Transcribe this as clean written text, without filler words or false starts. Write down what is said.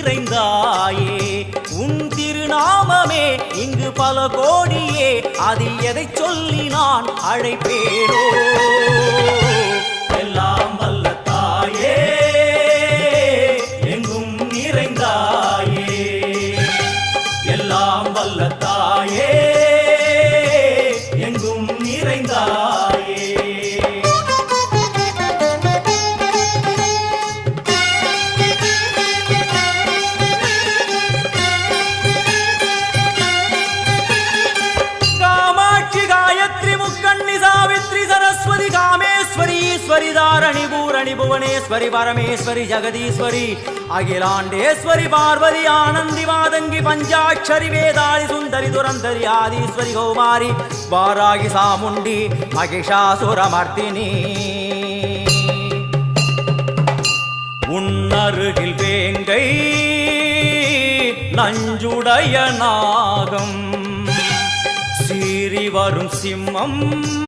நிறைந்தாயே உன் திருநாமமே இங்கு பல கோடியே அதில் எதை சொல்லி நான் அழைப்பேனோ எல்லாம் வல்ல தாயே எங்கும் நிறைந்தாயே எல்லாம் வல்ல தாயே எங்கும் நிறைந்தாயே कामेश्वरी दारणि भूरणि भुवनेश्वरी परमेश्वरी जगदीश्वरी अखिलांडेश्वरी पार्वती आनंदी मादंगी पंचाक्षरी वेदाली सुंदरी दुरंधरी आदीश्वरी कौमारी वारागी सामुंडी महिषासुरमर्दिनी उन्नरुगिल वेंगै नंजुडय नागम सीरी वरुम सिंहम